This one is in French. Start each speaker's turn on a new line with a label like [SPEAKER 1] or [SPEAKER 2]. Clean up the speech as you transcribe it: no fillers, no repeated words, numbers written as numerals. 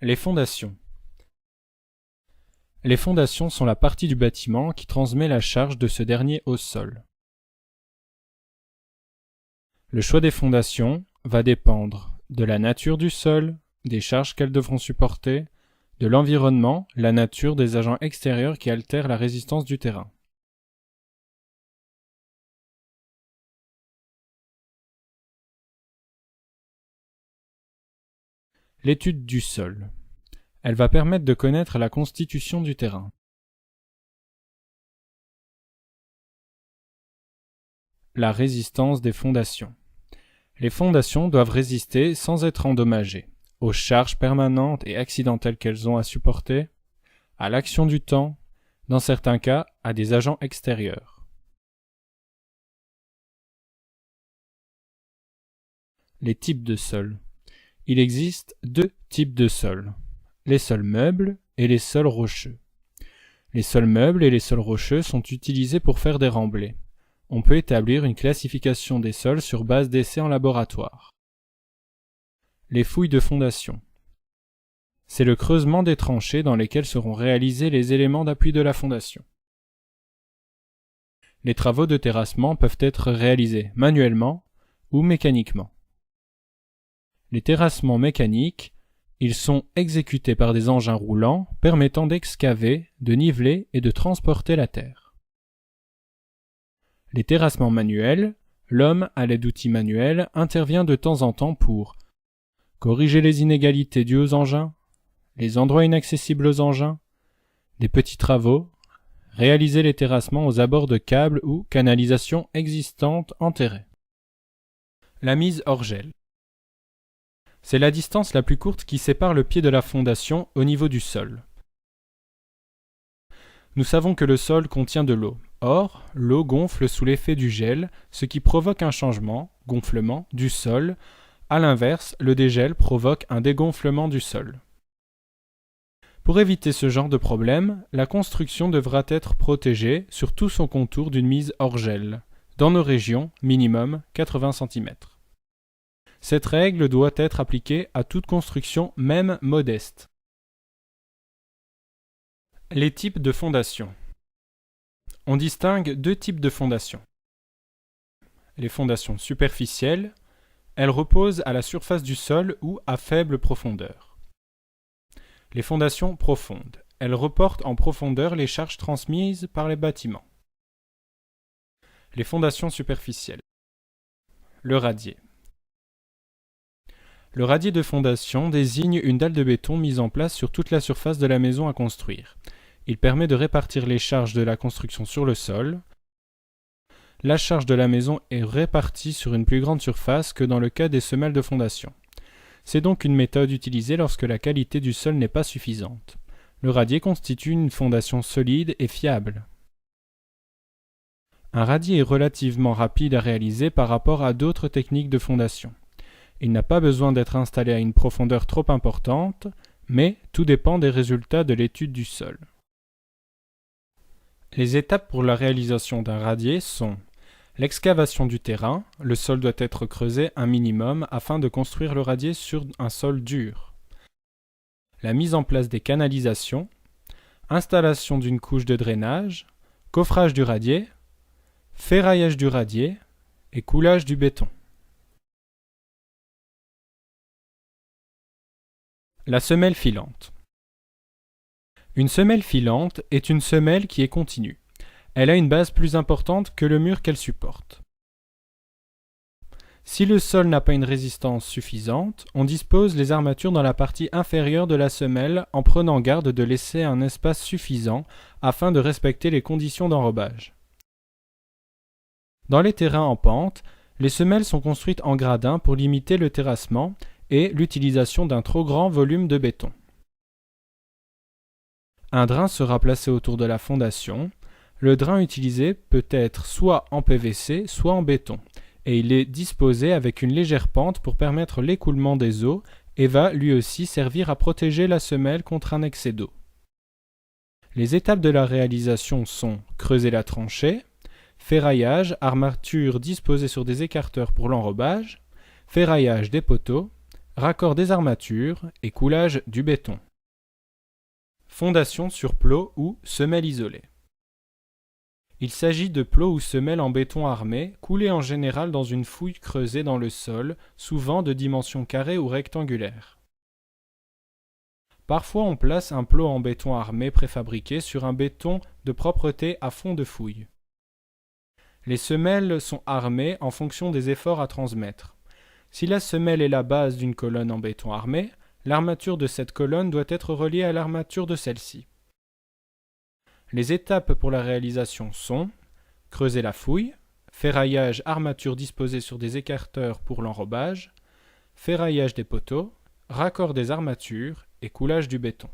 [SPEAKER 1] Les fondations. Les fondations sont la partie du bâtiment qui transmet la charge de ce dernier au sol. Le choix des fondations va dépendre de la nature du sol, des charges qu'elles devront supporter, de l'environnement, la nature des agents extérieurs qui altèrent la résistance du terrain. L'étude du sol. Elle va permettre de connaître la constitution du terrain. La résistance des fondations. Les fondations doivent résister sans être endommagées aux charges permanentes et accidentelles qu'elles ont à supporter, à l'action du temps, dans certains cas à des agents extérieurs. Les types de sols. Il existe deux types de sols, les sols meubles et les sols rocheux. Les sols meubles et les sols rocheux sont utilisés pour faire des remblais. On peut établir une classification des sols sur base d'essais en laboratoire. Les fouilles de fondation. C'est le creusement des tranchées dans lesquelles seront réalisés les éléments d'appui de la fondation. Les travaux de terrassement peuvent être réalisés manuellement ou mécaniquement. Les terrassements mécaniques, ils sont exécutés par des engins roulants permettant d'excaver, de niveler et de transporter la terre. Les terrassements manuels, l'homme, à l'aide d'outils manuels, intervient de temps en temps pour corriger les inégalités dues aux engins, les endroits inaccessibles aux engins, des petits travaux, réaliser les terrassements aux abords de câbles ou canalisations existantes enterrées. La mise hors gel. C'est la distance la plus courte qui sépare le pied de la fondation au niveau du sol. Nous savons que le sol contient de l'eau. Or, l'eau gonfle sous l'effet du gel, ce qui provoque un changement, gonflement, du sol. À l'inverse, le dégel provoque un dégonflement du sol. Pour éviter ce genre de problème, la construction devra être protégée sur tout son contour d'une mise hors gel, dans nos régions, minimum 80 cm. Cette règle doit être appliquée à toute construction, même modeste. Les types de fondations. On distingue deux types de fondations. Les fondations superficielles, elles reposent à la surface du sol ou à faible profondeur. Les fondations profondes, elles reportent en profondeur les charges transmises par les bâtiments. Les fondations superficielles. Le radier. Le radier de fondation désigne une dalle de béton mise en place sur toute la surface de la maison à construire. Il permet de répartir les charges de la construction sur le sol. La charge de la maison est répartie sur une plus grande surface que dans le cas des semelles de fondation. C'est donc une méthode utilisée lorsque la qualité du sol n'est pas suffisante. Le radier constitue une fondation solide et fiable. Un radier est relativement rapide à réaliser par rapport à d'autres techniques de fondation. Il n'a pas besoin d'être installé à une profondeur trop importante, mais tout dépend des résultats de l'étude du sol. Les étapes pour la réalisation d'un radier sont l'excavation du terrain, le sol doit être creusé un minimum afin de construire le radier sur un sol dur. La mise en place des canalisations, installation d'une couche de drainage, coffrage du radier, ferraillage du radier et coulage du béton. La semelle filante. Une semelle filante est une semelle qui est continue. Elle a une base plus importante que le mur qu'elle supporte. Si le sol n'a pas une résistance suffisante, on dispose les armatures dans la partie inférieure de la semelle en prenant garde de laisser un espace suffisant afin de respecter les conditions d'enrobage. Dans les terrains en pente, les semelles sont construites en gradins pour limiter le terrassement et l'utilisation d'un trop grand volume de béton. Un drain sera placé autour de la fondation. Le drain utilisé peut être soit en PVC, soit en béton, et il est disposé avec une légère pente pour permettre l'écoulement des eaux et va lui aussi servir à protéger la semelle contre un excès d'eau. Les étapes de la réalisation sont creuser la tranchée, ferraillage, armature disposée sur des écarteurs pour l'enrobage, ferraillage des poteaux, raccord des armatures et coulage du béton. Fondation sur plot ou semelle isolée. Il s'agit de plots ou semelles en béton armé, coulés en général dans une fouille creusée dans le sol, souvent de dimension carrée ou rectangulaire. Parfois on place un plot en béton armé préfabriqué sur un béton de propreté à fond de fouille. Les semelles sont armées en fonction des efforts à transmettre. Si la semelle est la base d'une colonne en béton armé, l'armature de cette colonne doit être reliée à l'armature de celle-ci. Les étapes pour la réalisation sont creuser la fouille, ferraillage armature disposée sur des écarteurs pour l'enrobage, ferraillage des poteaux, raccord des armatures et coulage du béton.